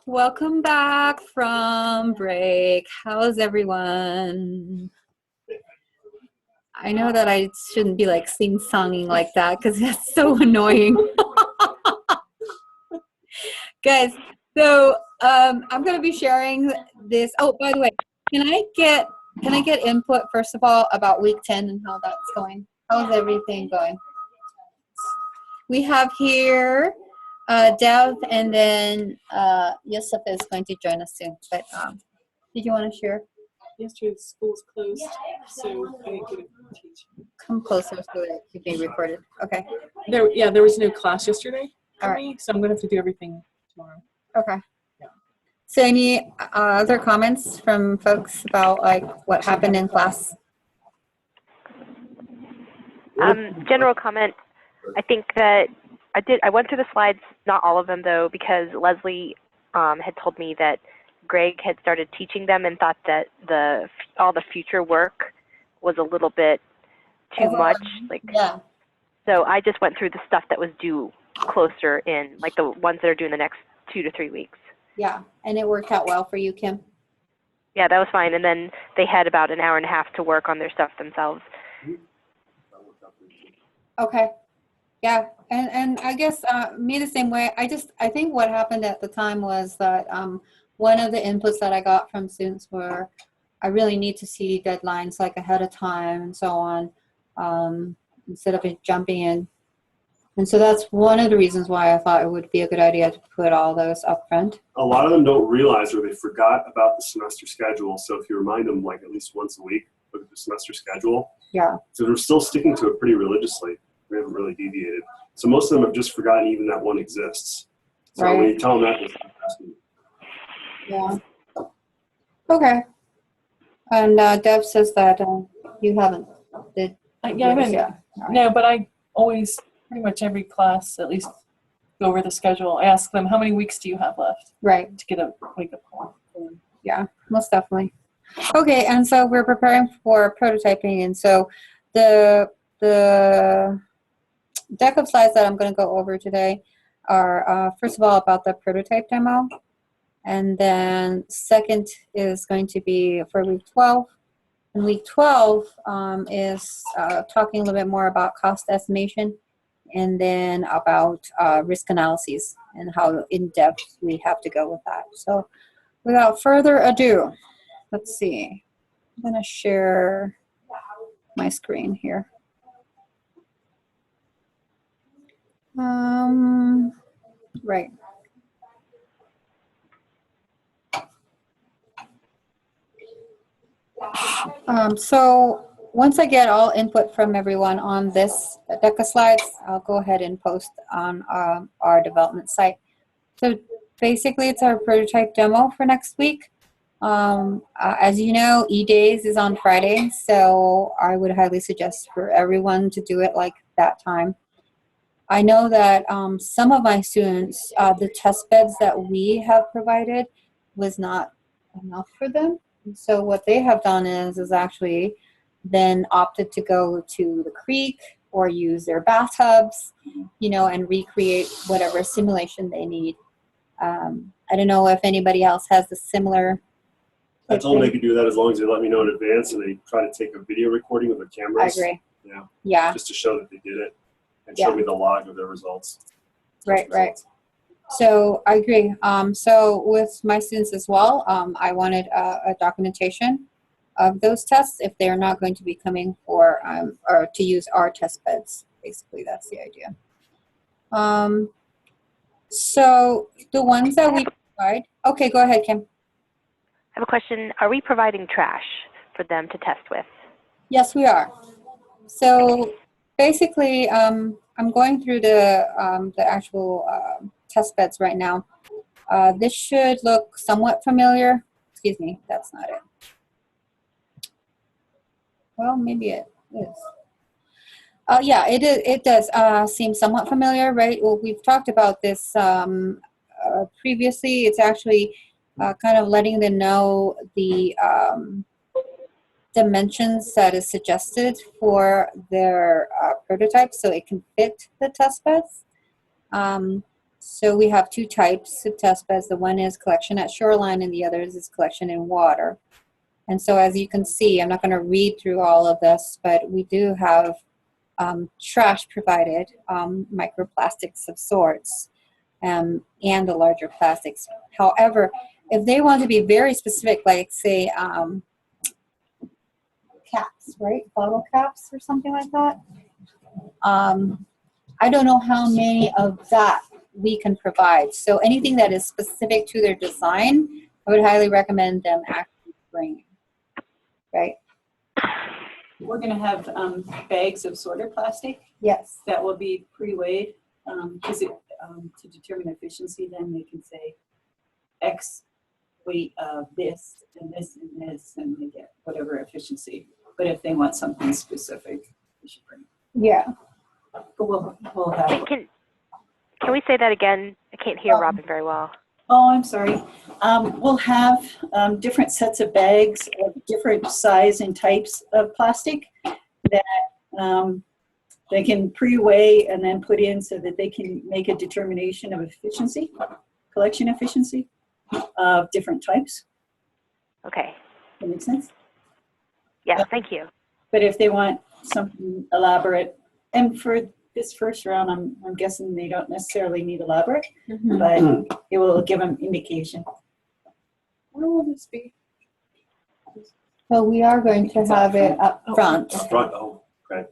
Welcome back from break. How's everyone? I know that I shouldn't be like sing-songing like that because that's so annoying. Guys, so I'm going to be sharing this. Oh, by the way, can I get input first of all about week 10 and how that's going? How's everything going? We have here Dev, and then Yusuf is going to join us soon. But did you want to share? Yesterday the school's closed, so I didn't get to teach. Come closer so that it can be recorded. Okay. There was no class yesterday for All right. me, so I'm gonna have to do everything tomorrow. Okay. Yeah. So any other comments from folks about like what happened in class? General comment. I think that I went through the slides, not all of them though, because Leslie had told me that Greg had started teaching them and thought that all the future work was a little bit too much. Yeah. So I just went through the stuff that was due closer in, like the ones that are due in the next 2 to 3 weeks. Yeah, and it worked out well for you, Kim? Yeah, that was fine. And then they had about an hour and a half to work on their stuff themselves. Okay. Yeah, and I guess me the same way. I think what happened at the time was that one of the inputs that I got from students were, I really need to see deadlines like ahead of time and so on, instead of it jumping in. And so that's one of the reasons why I thought it would be a good idea to put all those up front. A lot of them don't realize or they forgot about the semester schedule. So if you remind them like at least once a week, look at the semester schedule. Yeah. So they're still sticking to it pretty religiously. We haven't really deviated. So most of them have just forgotten even that one exists. So Right. when you tell them that, they'll stop asking. Yeah. Okay. And Deb says that you haven't did. I haven't. Yeah. All right. No, but I always, pretty much every class, at least go over the schedule. I ask them, how many weeks do you have left Right. to get a wake-up call? Yeah, most definitely. Okay, and so we're preparing for prototyping, and so the deck of slides that I'm going to go over today are first of all about the prototype demo, and then second is going to be for week 12. And week 12 is talking a little bit more about cost estimation, and then about risk analyses and how in depth we have to go with that. So without further ado, let's see. I'm going to share my screen here. Right. So once I get all input from everyone on this deck of slides, I'll go ahead and post on our development site. So basically, it's our prototype demo for next week. As you know, E-Days is on Friday, so I would highly suggest for everyone to do it like that time. I know that some of my students, the test beds that we have provided was not enough for them. So what they have done is actually then opted to go to the creek or use their bathtubs, and recreate whatever simulation they need. I don't know if anybody else has a similar. I told them they could do that as long as they let me know in advance, and they try to take a video recording with their cameras. I agree. Yeah. Yeah. Just to show that they did it and show me the log of their results. Right. So I agree. So with my students as well, I wanted a documentation of those tests if they're not going to be coming for or to use our test beds. Basically, that's the idea. So the ones that we provide. Okay, go ahead, Kim. I have a question. Are we providing trash for them to test with? Yes, we are. So basically, I'm going through the actual test beds right now. This should look somewhat familiar. Excuse me, that's not it. Well, maybe it is. Yeah, it does seem somewhat familiar, right? Well, we've talked about this previously. It's actually kind of letting them know the dimensions that is suggested for their prototype so it can fit the test beds. So we have two types of test beds. The one is collection at shoreline and the other is collection in water. And so as you can see, I'm not going to read through all of this, but we do have trash provided, microplastics of sorts, and the larger plastics. However, if they want to be very specific, like say caps, right? Bottle caps or something like that. I don't know how many of that we can provide. So anything that is specific to their design, I would highly recommend them actually bring. Right? We're going to have bags of sorted plastic Yes. that will be pre-weighed because to determine efficiency, then they can say X weight of this and this and this, and they get whatever efficiency. But if they want something specific, we should bring it. Yeah. But we'll have. Can we say that again? I can't hear Robin very well. Oh, I'm sorry. We'll have different sets of bags of different size and types of plastic that they can pre-weigh and then put in so that they can make a determination of efficiency, collection efficiency of different types. Okay. That makes sense? Yes, thank you. But if they want something elaborate, and for this first round, I'm guessing they don't necessarily need elaborate, but it will give them indication. Where will this be? So we are going to have it up front. Up front, oh, okay.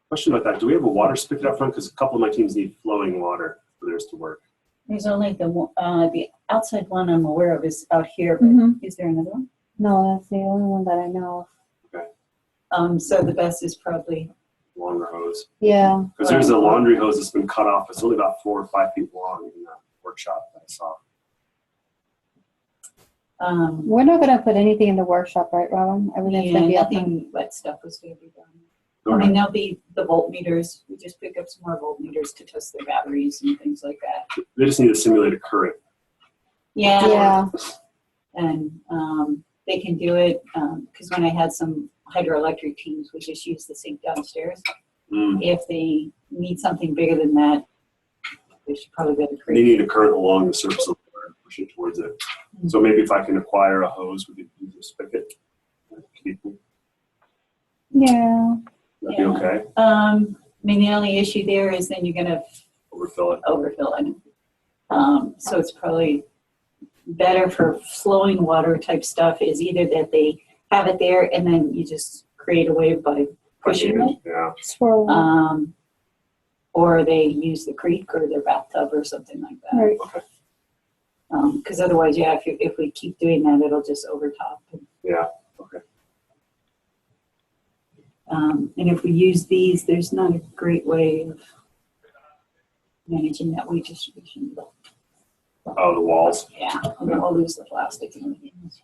Question about that, do we have a water spigot up front? Because a couple of my teams need flowing water for theirs to work. There's only the outside one I'm aware of is out here, but Mhm. is there another one? No, that's the only one that I know of. So the best is probably, Longer hose. Yeah. Because there's a laundry hose that's been cut off. It's only about 4 or 5 feet long in the workshop that I saw. We're not going to put anything in the workshop, right, Robin? Everything's going to be up front. nothing wet stuff was going to be done. I mean, there'll be the voltmeters. We just pick up some more voltmeters to test their batteries and things like that. They just need to simulate a current. Yeah. And they can do it because when I had some hydroelectric teams, we just use the sink downstairs. If they need something bigger than that, they should probably go to They creek. need a current along the surface of the water and push it towards it. So maybe if I can acquire a hose, we could use a spigot. Yeah. That'd be okay. I mean, the only issue there is then you're going to Overfill it. overfill it. So it's probably better for flowing water type stuff is either that they have it there and then you just create a wave by pushing it, Yeah. Swirl. or they use the creek or their bathtub or something like that. Right. Okay. Because otherwise, yeah, if we keep doing that, it'll just overtop. Yeah. Okay. And if we use these, there's not a great way of managing that weight distribution. Oh, the walls. Yeah, and then we'll lose the plastic and everything else.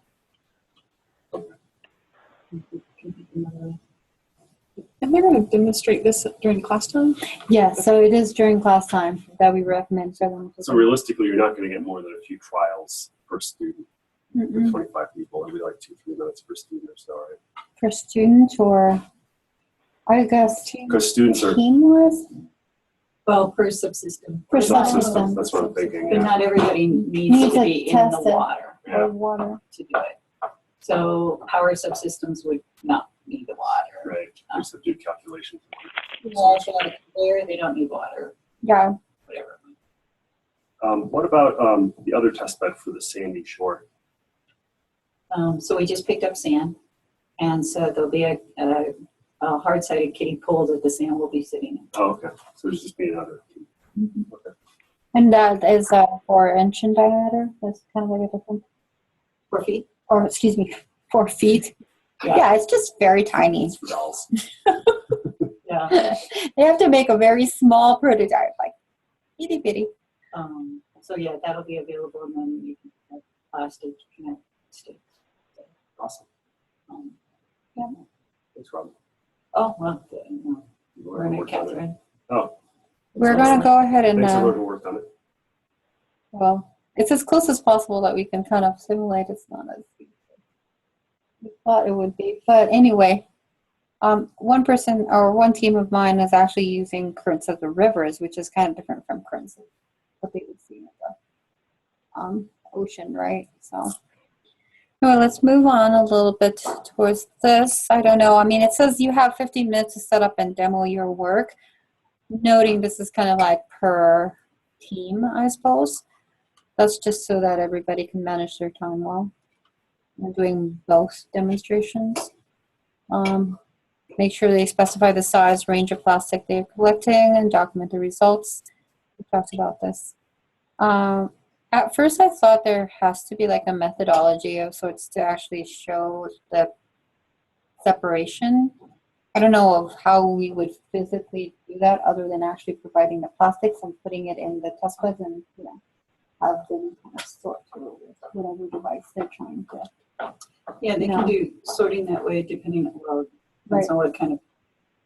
And they're going to demonstrate this during class time? Yeah, so it is during class time that we recommend for them to So realistically, you're not going to get more than a few trials per student. Mm-mm. 25 people. It'll be like 2-3 minutes per student or so, right? For student or, I guess, Because students are team was? Well, per subsystem. Per subsystems. That's what I'm thinking. But Yeah. not everybody Needs needs to to be in test the it. water Yeah. Or water. to do it. So power subsystems would not need the water. Right. Just have to do calculations. Well, if they have a conveyor, they don't need water, Yeah. whatever. What about the other test bed for the sandy shore? So we just picked up sand, and so there'll be a hard-sided kiddie pool that the sand will be sitting in. Oh, okay. So there's just be another. Okay. And that is 4-inch in diameter. That's kind of like a different, 4 feet? or excuse me, 4 feet. Yeah. Yeah, it's just very tiny. It's for dolls. Yeah. They have to make a very small prototype, like itty bitty. So yeah, that'll be available, and then you can have plastic connect sticks. Awesome. Yeah. Thanks, Robin. Oh, well, You we're in it, worked on it. Catherine. Oh. We're Thanks, going to go ahead and, Thanks everyone who worked on it. well, it's as close as possible that we can kind of simulate. It's not as we thought it would be. But anyway, one person or one team of mine is actually using currents of the rivers, which is kind of different from currents of what they would ocean, right? So. Well, let's move on a little bit towards this. I don't know. I mean, it says you have 15 minutes to set up and demo your work. Noting this is kind of like per team, I suppose. That's just so that everybody can manage their time well. I'm doing both demonstrations. Make sure they specify the size, range of plastic they're collecting, and document the results. We talked about this. At first, I thought there has to be like a methodology of sorts to actually show the separation. I don't know of how we would physically do that other than actually providing the plastics and putting it in the test beds and, you know, have them kind of sort through with whatever device they're trying to. Yeah, they can do sorting that way depending on, well, depends on what kind of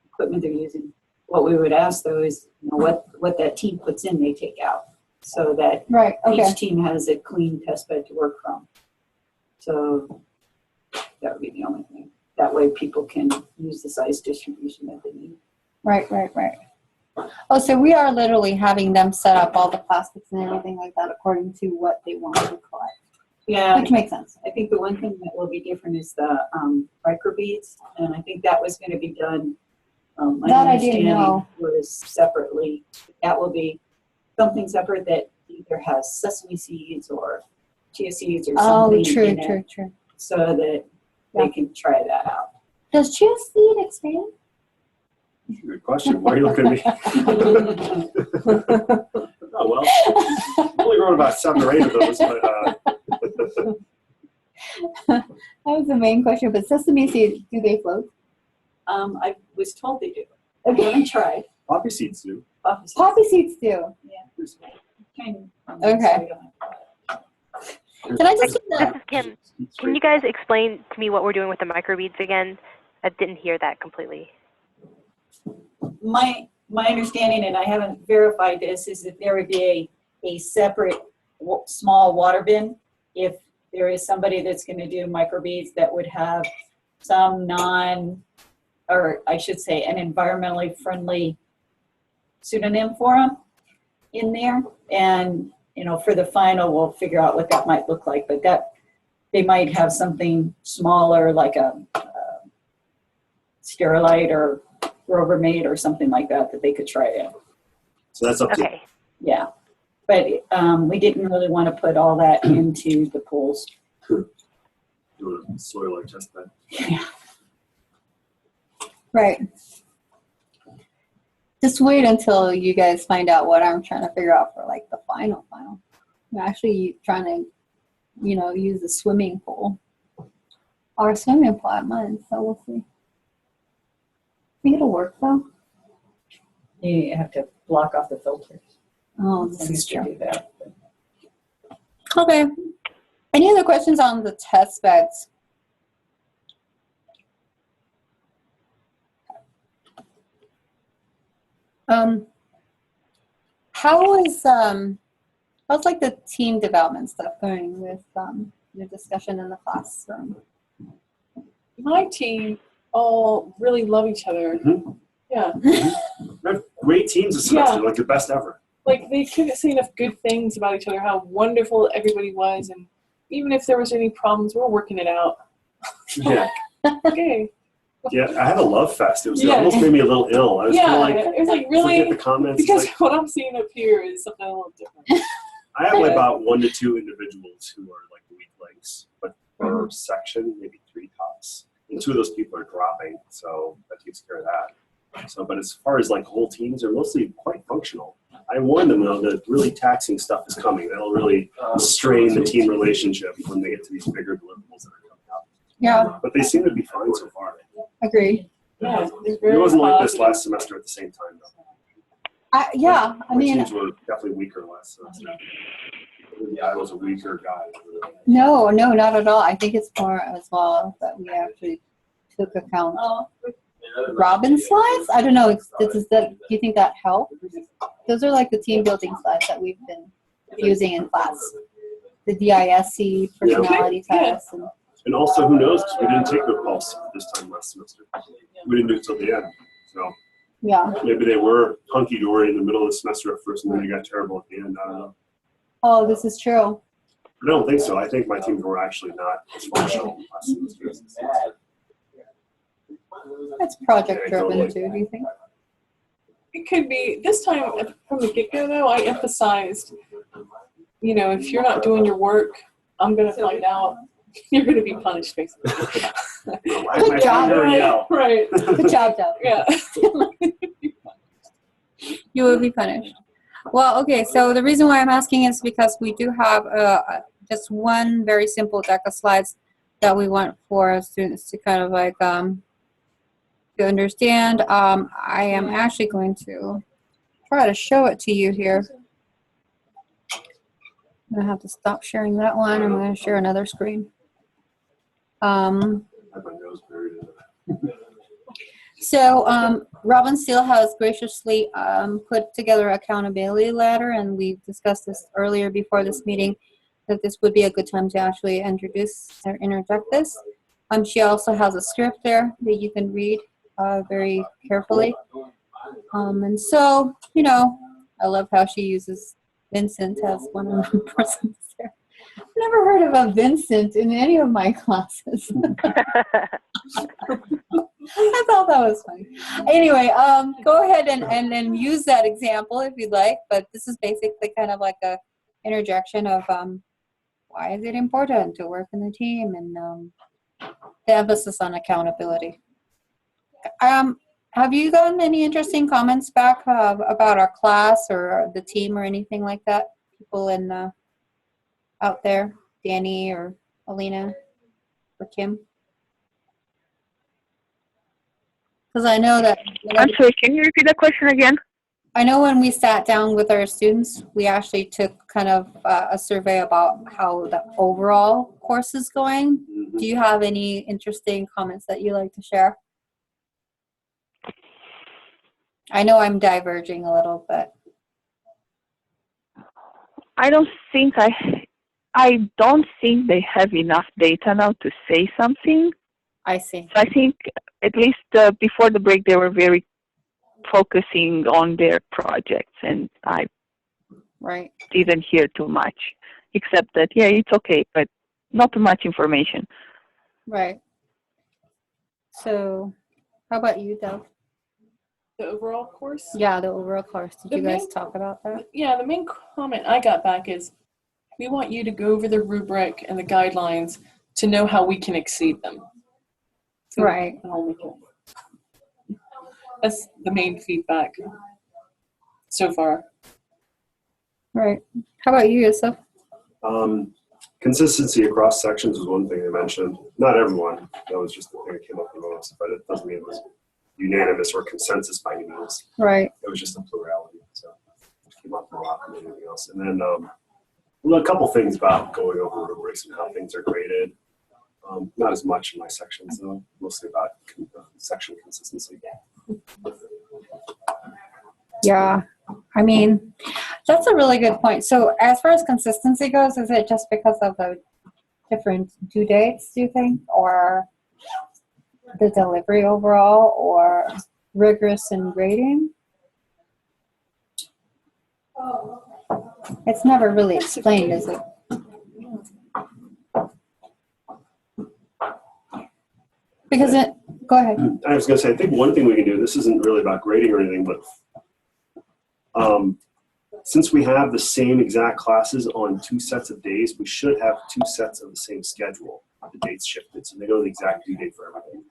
equipment they're using. What we would ask though is, you know, what that team puts in, they take out, so that Right, okay. each team has a clean test bed to work from. So that would be the only thing. That way people can use the size distribution that they need. Right. Oh, so we are literally having them set up all the plastics and everything like that according to what they want to collect, Yeah, which makes sense. I think the one thing that will be different is the microbeads, and I think that was going to be done. My That I didn't understanding know. was separately. That will be something separate that either has sesame seeds or chia seeds or Oh, something true, in it, true. so that they can try that out. Does chia seed expand? Good question. Why are you looking at me? Oh, well, I've only grown about 7 or 8 of those, but That was the main question, but sesame seeds, do they float? I was told they do. I Okay. haven't tried. poppy seeds do. Poppy seeds do. Kind of, Okay. Can I just get This that? is Kim. Can you guys explain to me what we're doing with the microbeads again? I didn't hear that completely. My understanding, and I haven't verified this, is that there would be a separate small water bin if there is somebody that's going to do microbeads that would have some or I should say an environmentally friendly pseudonym for them in there. And, you know, for the final, we'll figure out what that might look like, but that they might have something smaller like a Sterilite or Rubbermaid or something like that they could try it. So that's up to Okay. Yeah, but we didn't really want to put all that into the pools. do a soil or test bed. Right. Just wait until you guys find out what I'm trying to figure out for like the final. I'm actually trying to, you know, use the swimming pool. Our swimming pool at mine, so we'll see. I think it'll work though. You have to block off the filters. Oh, this I is used to true. do that. Okay. Any other questions on the test beds? How's like the team development stuff going with your discussion in the classroom? My team all really love each other. Mhm. Yeah. We have great teams this semester, like the best ever. Like, they couldn't say enough good things about each other, how wonderful everybody was, and even if there was any problems, we're working it out. Yeah. Okay. Yeah, I had a love fest. It Yeah. almost made me a little ill. I was kind Yeah, of like, it was like forget really, the comments. because Like, what I'm seeing up here is something a little different. I have like about 1 to 2 individuals who are like weak links, but Mm-hmm. per section, maybe 3 tops. And 2 of those people are dropping, so that takes care of that. So, but as far as like whole teams, they're mostly quite functional. I warned them though that really taxing stuff is coming. That'll really strain the team relationship when they get to these bigger deliverables that are coming up. Yeah, But they seem to be fine so far. agreed. Yeah, they're It very wasn't like this positive. last semester at the same time though. I My mean, teams were definitely weaker last semester. Yeah, I was a weaker guy. no, not at all. I think it's more as well that we actually took account. Robin slides? I don't know. Do you think that helped? Those are like the team building slides that we've been using in class. The DISC personality Yeah. tests. And, And also, who knows? 'Cause we didn't take the pulse this time last semester. We didn't do it till the end. So yeah. maybe they were hunky dory in the middle of the semester at first, and then they got terrible at the end. I don't know. Oh, this is true. I don't think so. I think my teams were actually not as functional last semester. It's project Yeah, driven totally. too, do you think? It could be, this time from the get-go though, I emphasized, if you're not doing your work, I'm going to find out. You're going to be punished, basically. Good job. Right. Good job, Deb. Yeah. You will be punished. Well, okay, so the reason why I'm asking is because we do have just one very simple deck of slides that we want for students to kind of like to understand. I am actually going to try to show it to you here. I'm going to have to stop sharing that one. I'm going to share another screen. So Robin Steele has graciously put together an accountability letter, and we discussed this earlier before this meeting, that this would be a good time to actually introduce or interject this. She also has a script there that you can read very carefully. And so, I love how she uses Vincent as one of the persons there. I've never heard of a Vincent in any of my classes. I thought that was funny. Anyway, go ahead and use that example if you'd like, but this is basically kind of like a interjection of why is it important to work in a team, and the emphasis on accountability. Have you gotten any interesting comments back about our class or the team or anything like that? People in out there, Danny or Alina or Kim? Because I know that. I'm sorry, can you repeat the question again? I know when we sat down with our students, we actually took kind of a survey about how the overall course is going. Do you have any interesting comments that you like to share? I know I'm diverging a little bit. I don't think they have enough data now to say something. I see. So I think at least before the break, they were very focusing on their projects, and I Right. didn't hear too much, except that, yeah, it's okay, but not too much information. Right. So, how about you, Deb? The overall course? Yeah, the overall course. Did The you guys main- talk about that? Yeah, the main comment I got back is we want you to go over the rubric and the guidelines to know how we can exceed them. So Right. That's the main feedback so far. Right. How about you, Yusuf? Consistency across sections was one thing they mentioned. Not everyone. That was just the thing that came up the most, but it doesn't mean it was unanimous or consensus by any means. Right. It was just a plurality. So it came up a lot than anything else. And then a couple things about going over rubrics and how things are graded. Not as much in my sections, though. Mostly about section consistency. Yeah. I mean, that's a really good point. So as far as consistency goes, is it just because of the different due dates, do you think? Or the delivery overall? Or rigorous in grading? It's never really explained, is it? Because go ahead. I was going to say, I think one thing we can do, this isn't really about grading or anything, but since we have the same exact classes on 2 sets of days, we should have 2 sets of the same schedule. The dates shifted, so they know the exact due date for everything.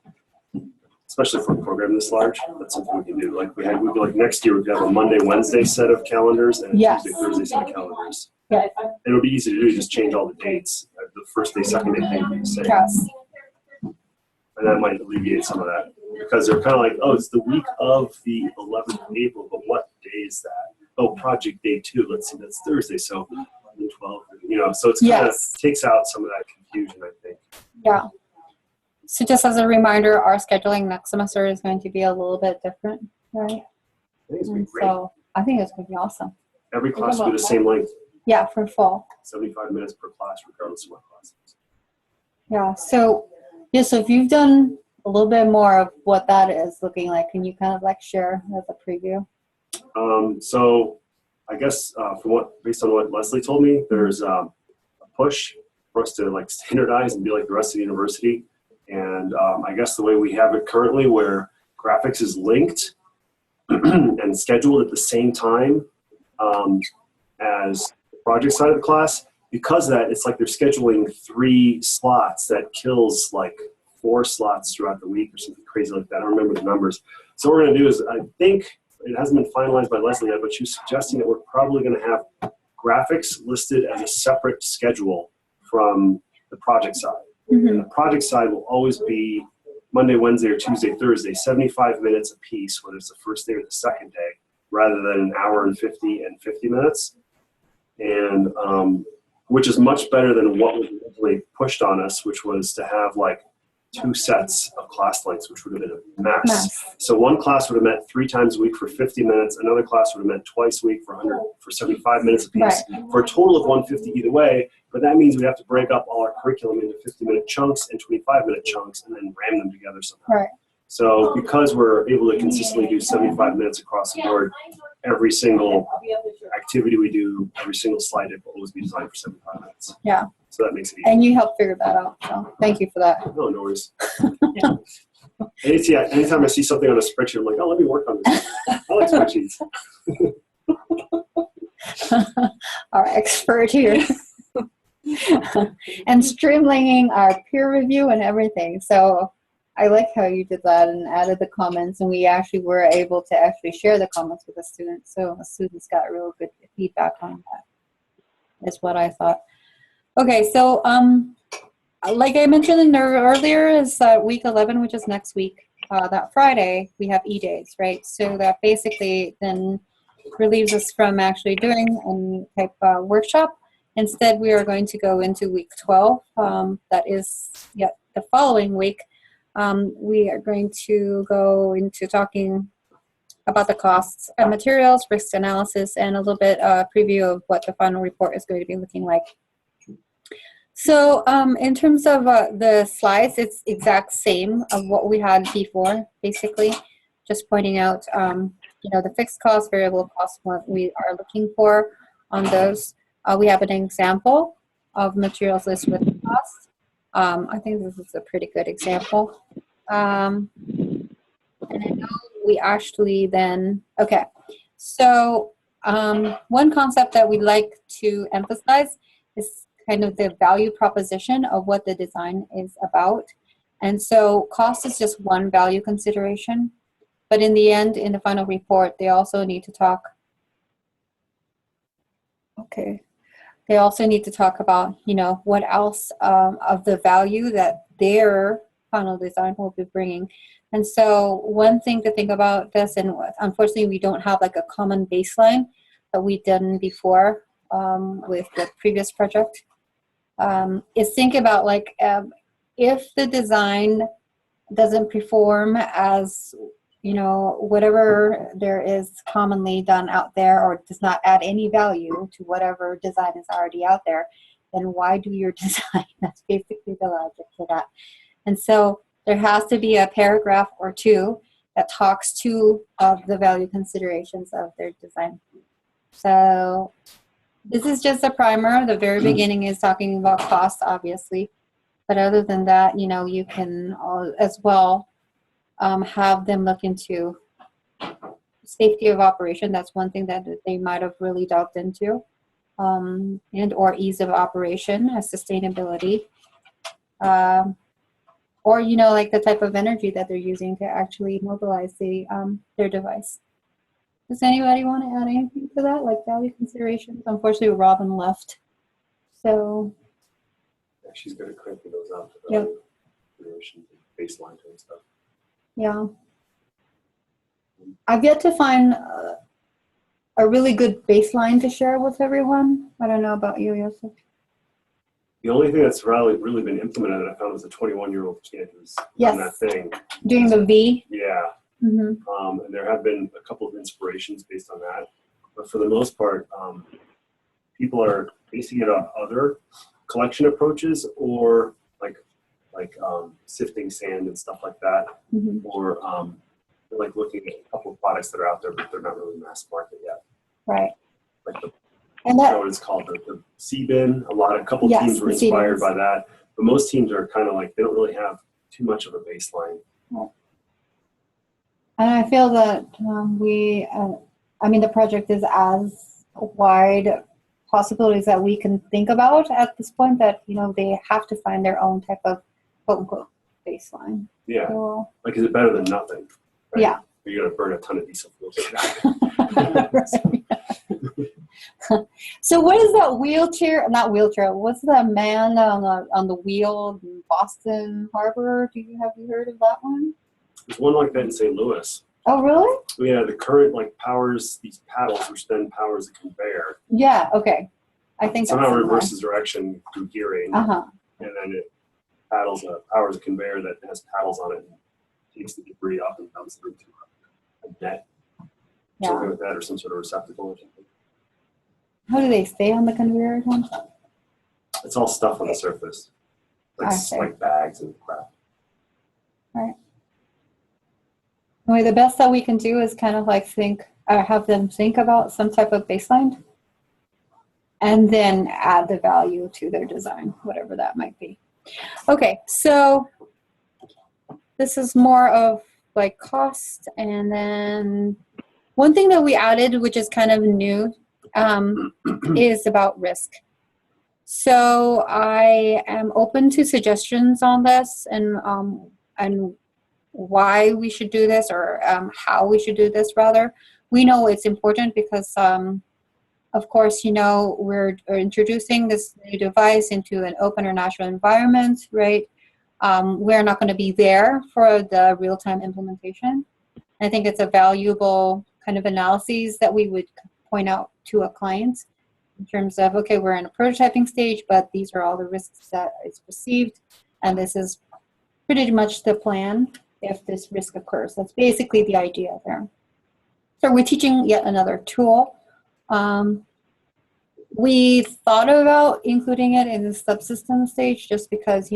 Especially for a program this large, that's something we can do. Like we'd be like next year, we'd have a Monday, Wednesday set of calendars and a Yes. Tuesday, Thursday set of calendars. Yes. And it would be easy to do, just change all the dates. The first day, second day thing would be the same. Yes. And that might alleviate some of that. Because they're kind of like, oh, it's the week of the 11th of April, but what day is that? Oh, project day 2. Let's see, that's Thursday. So 12, so it's kind of Yes. takes out some of that confusion, I think. Yeah. So just as a reminder, our scheduling next semester is going to be a little bit different, right? I think it's gonna be And great. so I think it's going to be awesome. Every class will be the same length, Yeah, for fall. 75 minutes per class, regardless of what class it is. Yeah. So if you've done a little bit more of what that is looking like, can you kind of like share as a preview? So I guess based on what Leslie told me, there's push for us to like standardize and be like the rest of the university. And I guess the way we have it currently, where graphics is linked and scheduled at the same time as the project side of the class, because of that, it's like they're scheduling 3 slots that kills like 4 slots throughout the week or something crazy like that. I don't remember the numbers. So what we're going to do is, I think it hasn't been finalized by Leslie yet, but she was suggesting that we're probably going to have graphics listed as a separate schedule from the project side. And the project side will always be Monday, Wednesday, or Tuesday, Thursday, 75 minutes a piece, whether it's the first day or the second day, rather than an hour and 50 and 50 minutes. And which is much better than what was originally pushed on us, which was to have like 2 sets of class lengths, which would have been a mess. So one class would have met 3 times a week for 50 minutes. Another class would have met twice a week for 75 minutes a piece, for a total of 150 either way. But that means we have to break up all our curriculum into 50-minute chunks and 25-minute chunks and then ram them together somehow. Right. So because we're able to consistently do 75 minutes across the board, every single activity we do, every single slide will always be designed for 75 minutes. Yeah. So that makes it easy. And you helped figure that out. So thank you for that. No worries. Anytime I see something on a spreadsheet, I'm like, oh, let me work on this. I like spreadsheets. Our expert here. And streamlining our peer review and everything. So I like how you did that and added the comments, and we actually were able to actually share the comments with the students. So the students got real good feedback on that, is what I thought. Okay, so like I mentioned in there earlier, is week 11, which is next week. That Friday, we have E-Days, right? So that basically then relieves us from actually doing any type of workshop. Instead, we are going to go into week 12. That is yet the following week. We are going to go into talking about the costs of materials, risk analysis, and a little bit preview of what the final report is going to be looking like. So in terms of the slides, it's exact same of what we had before, basically. Just pointing out, you know, the fixed cost, variable cost, what we are looking for on those. We have an example of materials list with costs. I think this is a pretty good example. And I know we actually then, okay. So one concept that we'd like to emphasize is kind of the value proposition of what the design is about. And so cost is just one value consideration. But in the end, in the final report, they also need to talk. Okay. They also need to talk about, you know, what else of the value that their final design will be bringing. And so one thing to think about this, and unfortunately we don't have like a common baseline that we've done before with the previous project, is think about like if the design doesn't perform as, you know, whatever there is commonly done out there, or does not add any value to whatever design is already out there, then why do your design? That's basically the logic to that. And so there has to be a paragraph or two that talks to the value considerations of their design. So this is just a primer. The very beginning is talking about cost, obviously. But other than that, you know, you can as well have them look into safety of operation. That's one thing that they might have really delved into, and or ease of operation, sustainability, or, you know, like the type of energy that they're using to actually mobilize the their device. Does anybody want to add anything to that, like value considerations? Unfortunately, Robin left, so. Yeah, she's good at cranking those out. Yep. Baseline and stuff. Yeah. I've yet to find a really good baseline to share with everyone. I don't know about you, Yosef. The only thing that's really been implemented that I found was a 21-year-old kid who's Yes. done that thing. Doing the V. Yeah. Mm-hmm. And there have been a couple of inspirations based on that. But for the most part, people are basing it on other collection approaches, or like sifting sand and stuff like that, Mm-hmm. or they're like looking at a couple of products that are out there, but they're not really mass market yet. Right. Like the And I that, know what it's called, the CBIN. A couple Yes, teams were the inspired CBINs. by that, but most teams are kind of like, they don't really have too much of a baseline. and I feel that I mean, the project is as wide possibilities that we can think about at this point that, they have to find their own type of quote unquote baseline. Yeah, So, like, is it better than nothing? Right? yeah. Or you're gonna burn a ton of diesel fuel. Right. So what is that wheelchair? Not wheelchair. What's that man on the wheel in Boston Harbor? Have you heard of that one? There's one like that in St. Louis. Oh, really? Yeah, the current powers these paddles, which then powers the conveyor. Yeah. Okay. I think Somehow that's reverses direction through gearing, Uh-huh. and then it powers a conveyor that has paddles on it and takes the debris off and dumps it into a net. Yeah. Something like that, or some sort of receptacle or something. How do they stay on the conveyor again? It's all stuff on the surface, Okay. like bags and crap. Anyway, the best that we can do is kind of have them think about some type of baseline and then add the value to their design, whatever that might be. Okay, so this is more of cost. And then one thing that we added, which is kind of new, is about risk. So I am open to suggestions on this and why we should do this, or how we should do this rather. We know it's important because of course, we're introducing this new device into an open or natural environment, right? We're not going to be there for the real-time implementation. I think it's a valuable kind of analysis that we would point out to a client in terms of, okay, we're in a prototyping stage, but these are all the risks that is perceived, and this is pretty much the plan if this risk occurs. That's basically the idea there. So we're teaching yet another tool. We thought about including it in the subsystem stage just because,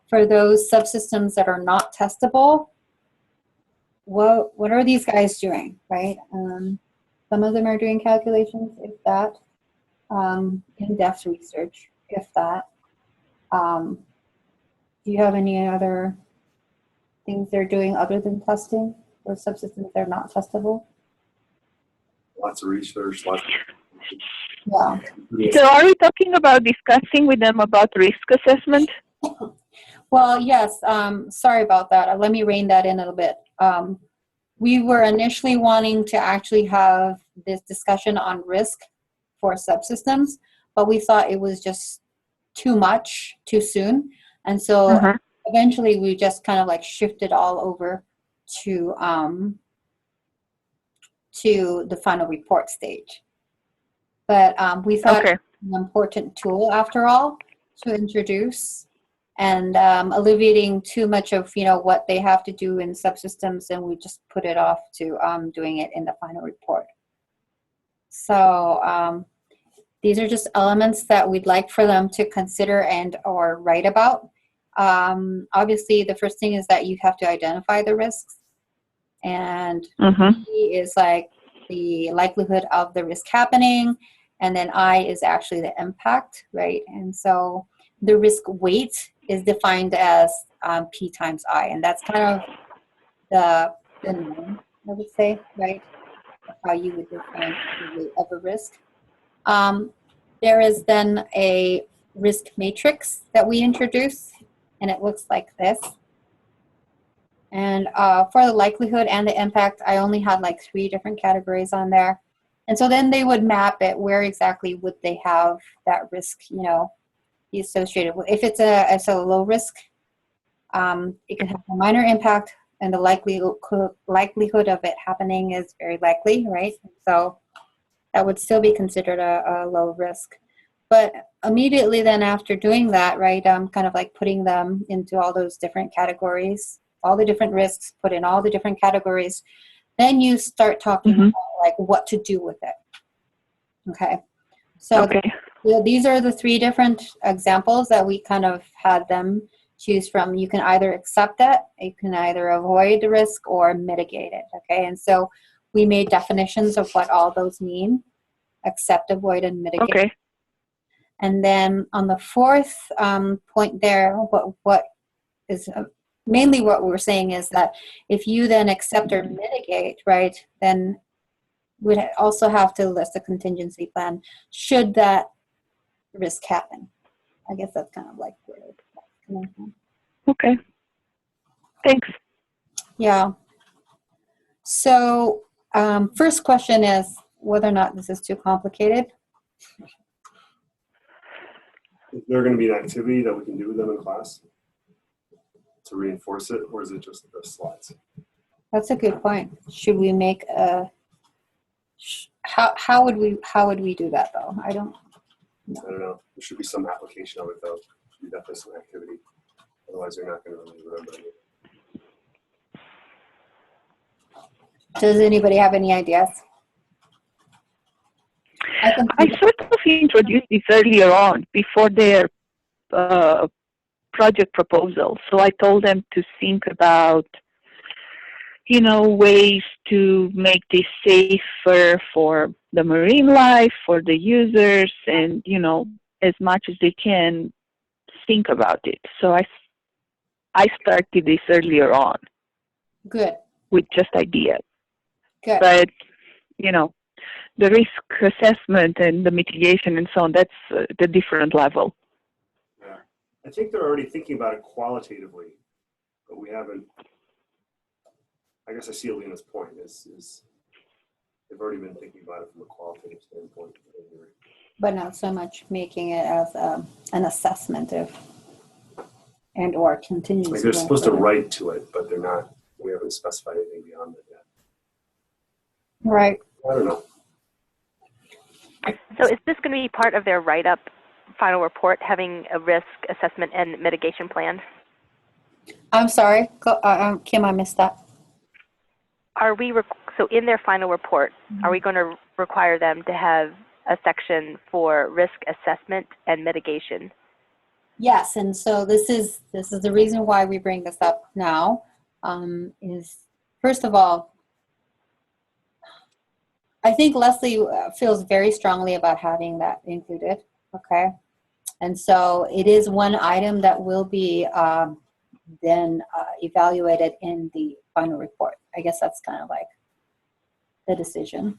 for those subsystems that are not testable, what are these guys doing, right? Some of them are doing calculations, if that, in-depth research, if that. Do you have any other things they're doing other than testing or subsystems that are not testable? Lots of research, Yeah. So are we talking about discussing with them about risk assessment? Well, yes. Sorry about that. Let me rein that in a little bit. We were initially wanting to actually have this discussion on risk for subsystems, but we thought it was just too much too soon. And so eventually we just kind of shifted all over to the final report stage. But we thought it was an important tool after all to introduce, and alleviating too much of what they have to do in subsystems, and we just put it off to doing it in the final report. So these are just elements that we'd like for them to consider and or write about. Obviously, the first thing is that you have to identify the risks, and E is the likelihood of the risk happening, and then I is actually the impact, right? And so the risk weight is defined as P times I, and that's kind of the norm, I would say, right? How you would define the weight of a risk. There is then a risk matrix that we introduce, and it looks like this. And for the likelihood and the impact, I only had 3 different categories on there. And so then they would map it, where exactly would they have that risk, be associated with. If it's a low risk, it can have a minor impact, and the likelihood of it happening is very likely, right? So that would still be considered a low risk. But immediately then after doing that, right, I'm kind of putting them into all those different categories, all the different risks, put in all the different categories. Then you start talking about what to do with it. Okay. So these are the 3 different examples that we kind of had them choose from. You can either accept it, you can either avoid the risk or mitigate it. Okay. And so we made definitions of what all those mean. accept, avoid, and mitigate. Okay. And then on the fourth point there, what is mainly what we're saying is that if you then accept or mitigate, right, then we'd also have to list a contingency plan should that risk happen. I guess that's kind of like where it's coming from. Okay. Thanks. Yeah. So first question is whether or not this is too complicated. Is there going to be an activity that we can do with them in class to reinforce it, or is it just the slides? That's a good point. Should we make a how would we do that though? I don't know. There should be some application of it though. There should be definitely some activity. Otherwise, you're not going to really remember it. Does anybody have any ideas? I sort of introduced this earlier on before their project proposal. So I told them to think about, ways to make this safer for the marine life, for the users, and, as much as they can think about it. So I started this earlier on. Good. With just ideas. Good. But, the risk assessment and the mitigation and so on, that's the different level. Yeah. I think they're already thinking about it qualitatively, but we haven't. I guess I see Alina's point is they've already been thinking about it from a qualitative standpoint. But not so much making it as an assessment of and or contingency. Like they're supposed to write to it, but they're not. We haven't specified anything beyond it yet. Right. I don't know. So is this going to be part of their write-up final report, having a risk assessment and mitigation plan? I'm sorry, Kim, I missed that. Are we, so in their final report, are we going to require them to have a section for risk assessment and mitigation? Yes, and so this is the reason why we bring this up now, is first of all, I think Leslie feels very strongly about having that included, okay? And so it is one item that will be then evaluated in the final report. I guess that's kind of like the decision.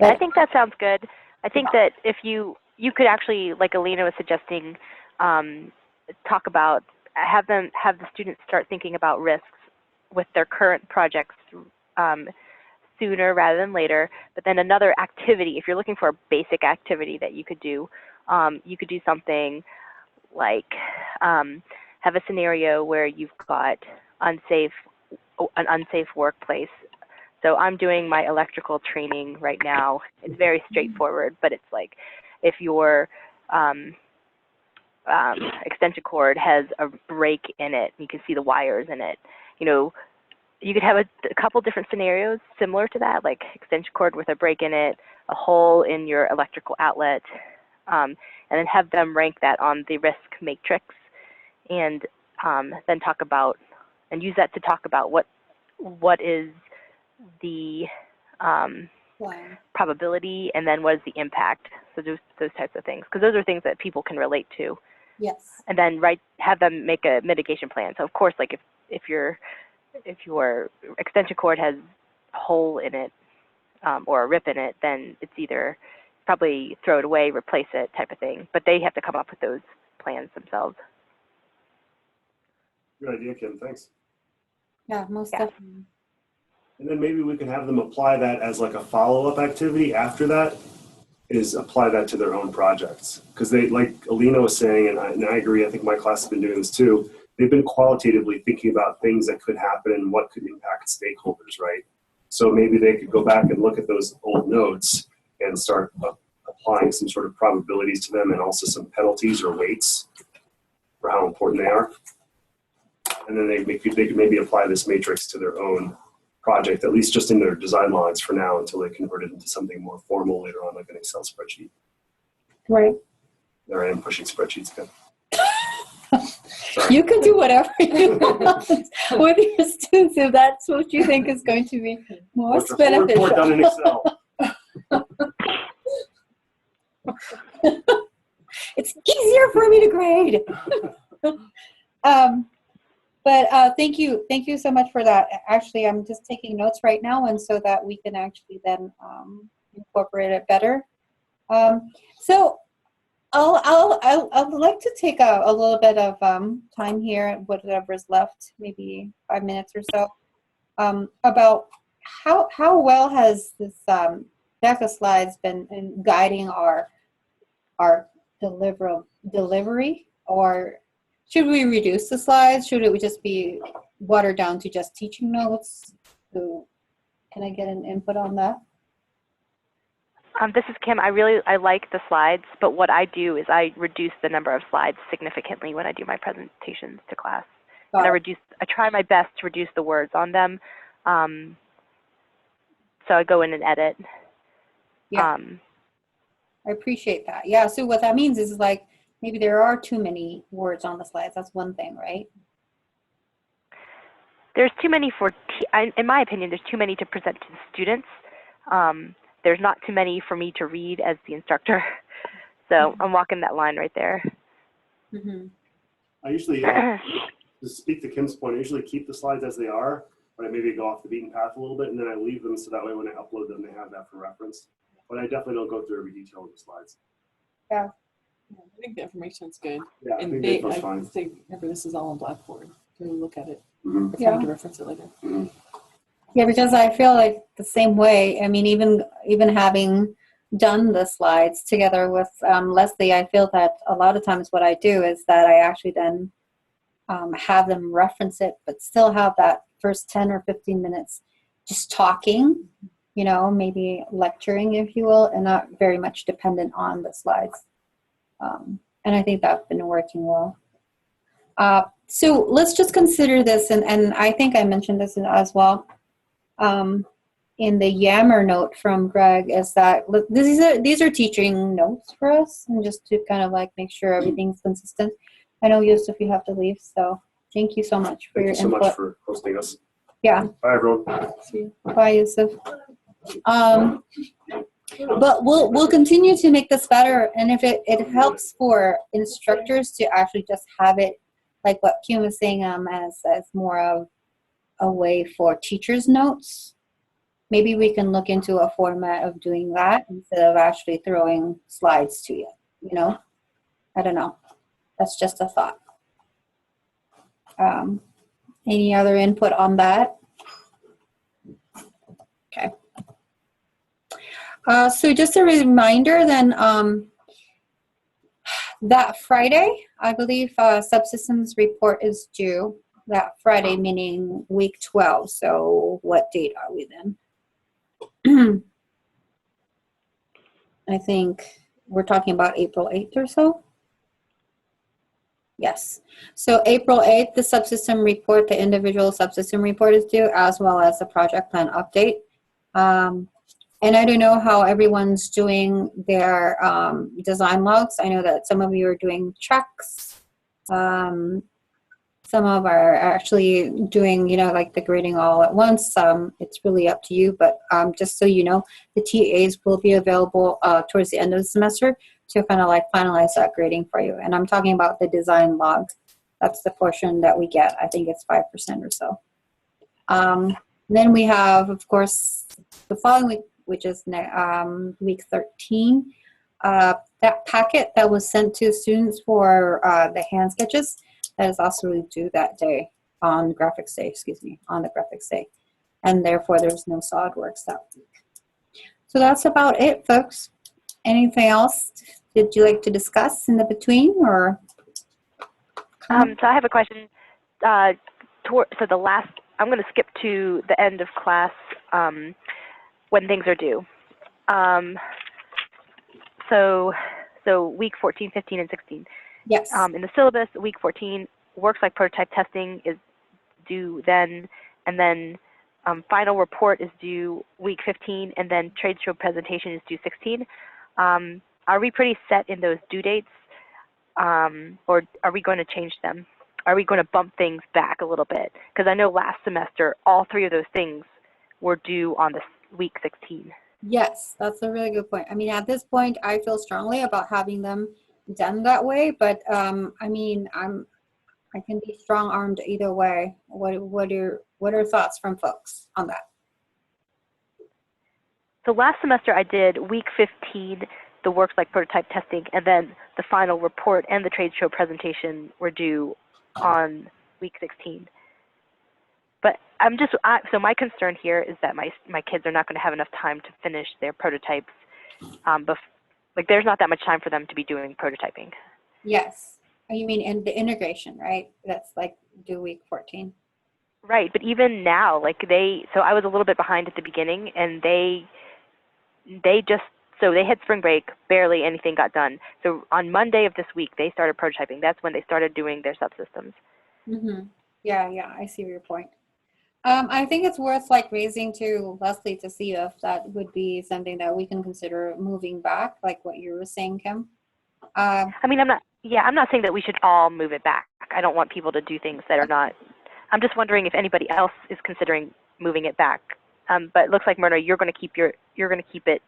I think that sounds good. I think that if you could actually, like Alina was suggesting, talk about, have the students start thinking about risks with their current projects sooner rather than later. But then another activity, if you're looking for a basic activity that you could do something like have a scenario where you've got an unsafe workplace. So I'm doing my electrical training right now. It's very straightforward, but it's like if your extension cord has a break in it, you can see the wires in it. You could have a couple different scenarios similar to that, like extension cord with a break in it, a hole in your electrical outlet, and then have them rank that on the risk matrix, and then talk about and use that to talk about what is the probability, and then what is the impact. So those types of things, because those are things that people can relate to. Yes. And then have them make a mitigation plan. So of course, like if your extension cord has a hole in it or a rip in it, then it's either probably throw it away, replace it type of thing. But they have to come up with those plans themselves. Good idea, Kim. Thanks. Yeah, most definitely. And then maybe we can have them apply that as like a follow-up activity after that, is apply that to their own projects. Because they, like Alina was saying, and I agree, I think my class has been doing this too, they've been qualitatively thinking about things that could happen and what could impact stakeholders, right? So maybe they could go back and look at those old notes and start applying some sort of probabilities to them, and also some penalties or weights for how important they are. And then they could maybe apply this matrix to their own project, at least just in their design logs for now, until they convert it into something more formal later on, like an Excel spreadsheet. Right. There I am pushing spreadsheets again. You can do whatever you want with your students if that's what you think is going to be most What's a full report beneficial. done in Excel? It's easier for me to grade. Thank you so much for that. Actually, I'm just taking notes right now, and so that we can actually then incorporate it better. So I'd like to take a little bit of time here, whatever's left, maybe 5 minutes or so, about how well has this deck of slides been in guiding our delivery, or should we reduce the slides? Should it just be watered down to just teaching notes? So can I get an input on that? This is Kim. I like the slides, but what I do is I reduce the number of slides significantly when I do my presentations to class. Got And it. I try my best to reduce the words on them. So I go in and edit. Yeah. I appreciate that. Yeah, so what that means is like maybe there are too many words on the slides. That's one thing, right? There's too many in my opinion, there's too many to present to the students. There's not too many for me to read as the instructor. So I'm walking that line right there. Mm-hmm. I usually, to speak to Kim's point, I usually keep the slides as they are, but I maybe go off the beaten path a little bit, and then I leave them so that way when I upload them, they have that for reference. But I definitely don't go through every detail of the slides. I think the information's good. Yeah, I And think they, that goes I fine. say, remember, this is all on Blackboard. Can we look at it? Mhm. If Yeah. we need to reference it later. Yeah, because I feel like the same way. I mean, even having done the slides together with Leslie, I feel that a lot of times what I do is that I actually then have them reference it, but still have that first 10 or 15 minutes just talking, maybe lecturing, if you will, and not very much dependent on the slides. And I think that's been working well. So let's just consider this, and I think I mentioned this as well. In the Yammer note from Greg is that these are teaching notes for us, and just to kind of like make sure everything's consistent. I know Yusuf, you have to leave, so thank you so much for Thank your you so input. much for hosting us. Yeah, Bye, everyone. bye, Yusuf. But we'll continue to make this better, and if it helps for instructors to actually just have it like what Kim was saying, as more of a way for teachers' notes. Maybe we can look into a format of doing that instead of actually throwing slides to you, I don't know. That's just a thought. Any other input on that? Okay. So just a reminder then, that Friday, I believe subsystems report is due that Friday, meaning week 12. So what date are we then? I think we're talking about April 8th or so. Yes. So April 8th, the subsystem report, the individual subsystem report is due, as well as the project plan update. And I don't know how everyone's doing their design logs. I know that some of you are doing checks. Some of are actually doing, like the grading all at once. It's really up to you, but just so you know, the TAs will be available towards the end of the semester to kind of like finalize that grading for you. And I'm talking about the design log. That's the portion that we get. I think it's 5% or so. Then we have, of course, the following week, which is week 13. That packet that was sent to students for the hand sketches, that is also due that day on graphics day, on the graphics day. And therefore there's no SolidWorks that week. So that's about it, folks. Anything else did you like to discuss in the between, or? So I have a question. So I'm going to skip to the end of class when things are due. So week 14, 15, and 16. Yes. In the syllabus, week 14, works like prototype testing is due then, and then final report is due week 15, and then trade show presentation is due 16. Are we pretty set in those due dates, or are we going to change them? Are we going to bump things back a little bit? Because I know last semester, all three of those things were due on this week 16. Yes, that's a really good point. I mean, at this point, I feel strongly about having them done that way, but I mean, I can be strong armed either way. What are thoughts from folks on that? So last semester I did week 15, the works like prototype testing, and then the final report and the trade show presentation were due on week 16. But so my concern here is that my kids are not going to have enough time to finish their prototypes. Like there's not that much time for them to be doing prototyping. Yes. Oh, you mean in the integration, right? That's like due week 14. Right, but even now, so I was a little bit behind at the beginning, and they hit spring break, barely anything got done. So on Monday of this week, they started prototyping. That's when they started doing their subsystems. Mm-hmm. Yeah, I see your point. I think it's worth like raising to Leslie to see if that would be something that we can consider moving back, like what you were saying, Kim. I mean, I'm not saying that we should all move it back. I don't want people to do things that are not. I'm just wondering if anybody else is considering moving it back. But it looks like Myrna, you're going to keep it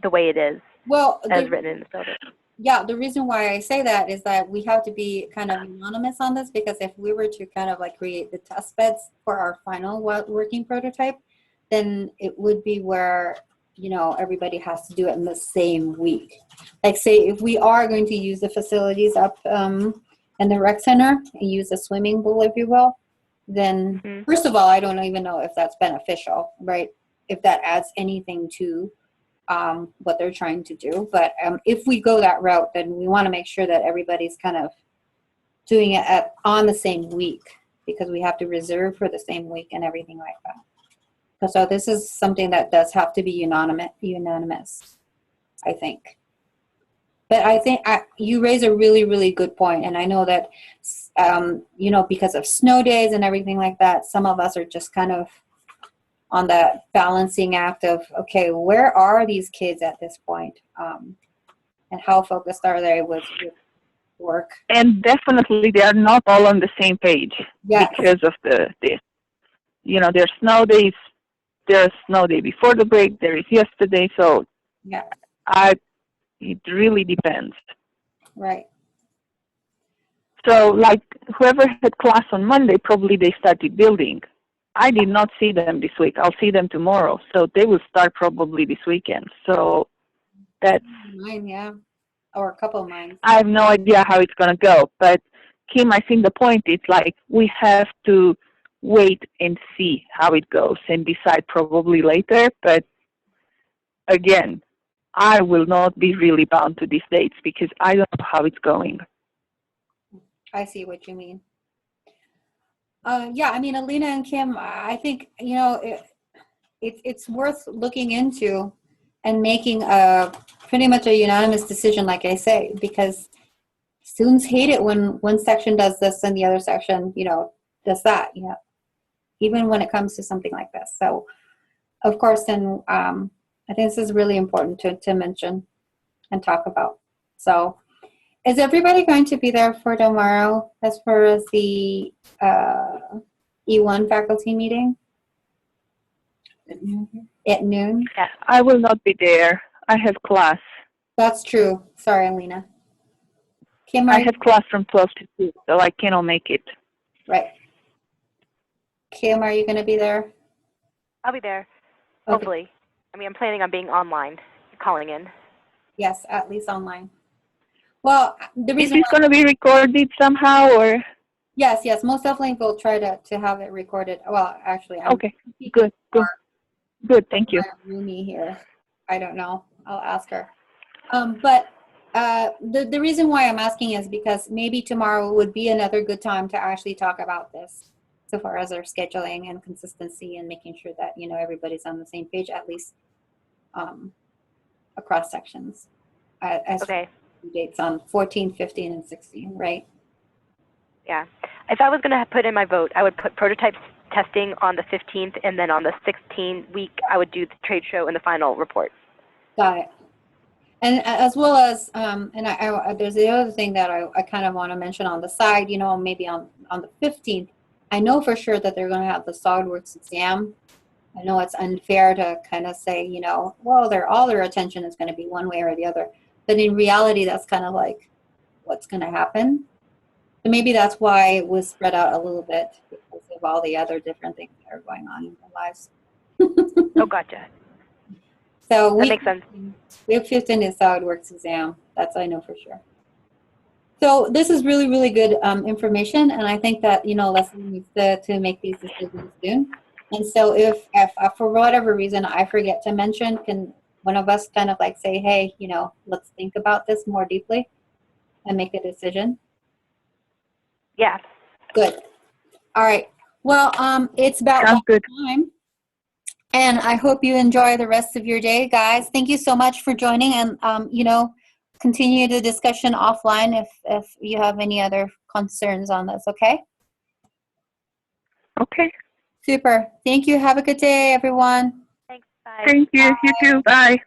the way it is, Well, as written in the syllabus. Yeah, the reason why I say that is that we have to be kind of unanimous on this, because if we were to kind of like create the test beds for our final working prototype, then it would be where, everybody has to do it in the same week. Like say if we are going to use the facilities up in the rec center and use a swimming pool, if you will, then first of all, I don't even know if that's beneficial, right? If that adds anything to what they're trying to do. But if we go that route, then we want to make sure that everybody's kind of doing it on the same week, because we have to reserve for the same week and everything like that. So this is something that does have to be unanimous, I think. But I think you raise a really, really good point. And I know that, because of snow days and everything like that, some of us are just kind of on that balancing act of, okay, where are these kids at this point? And how focused are they with work? And definitely they are not all on the same page. Yes. Because of there's snow days. There's snow day before the break. There is yesterday. So Yeah. It really depends. Right. So like whoever had class on Monday, probably they started building. I did not see them this week. I'll see them tomorrow. So they will start probably this weekend. So that's, Mine, yeah. Or a couple of mine. I have no idea how it's going to go. But Kim, I think the point is like we have to wait and see how it goes and decide probably later. But again, I will not be really bound to these dates because I don't know how it's going. I see what you mean. Yeah, I mean, Alina and Kim, I think, it's worth looking into and making pretty much a unanimous decision, like I say, because students hate it when one section does this and the other section, does that, even when it comes to something like this. So, of course, then I think this is really important to mention and talk about. So, is everybody going to be there for tomorrow as far as the E1 faculty meeting at noon? Yeah. I will not be there. I have class. That's true. Sorry, Alina. Kim, I have class from 12 to 2, so I cannot make it. Right. Kim, are you going to be there? I'll be there, Okay. hopefully. I mean, I'm planning on being online, calling in. Yes, at least online. Well, the Is reason this going to be recorded somehow or? yes, most definitely we'll try to have it recorded. Well, actually, I'm Okay, good. Good, thank you. my roomie here. I don't know. I'll ask her. But the reason why I'm asking is because maybe tomorrow would be another good time to actually talk about this, so far as our scheduling and consistency and making sure that everybody's on the same page, at least across sections. As Okay. dates on 14, 15, and 16, right? Yeah. If I was going to put in my vote, I would put prototype testing on the 15th, and then on the 16th week, I would do the trade show and the final report. Got it. And as well as, and there's the other thing that I kind of want to mention on the side, maybe on the 15th, I know for sure that they're going to have the SOLIDWORKS exam I know it's unfair to kind of say, you know, well, all their attention is going to be one way or the other. But in reality, that's kind of like what's going to happen. So maybe that's why it was spread out a little bit because of all the other different things that are going on in their lives. Oh, gotcha. So That week makes sense. 15 is SolidWorks exam. That's I know for sure. So this is really, really good information, and I think that, you know, Leslie needs to make these decisions soon. And so if for whatever reason I forget to mention, can one of us kind of like say, hey, you know, let's think about this more deeply and make a decision? Yeah. Good. All right. Well, it's about Sounds good. time. And I hope you enjoy the rest of your day, guys. Thank you so much for joining, and you know, continue the discussion offline if you have any other concerns on this. Okay. Okay. Super. Thank you. Have a good day, everyone. Thanks. Bye. Thank you. You too. Bye.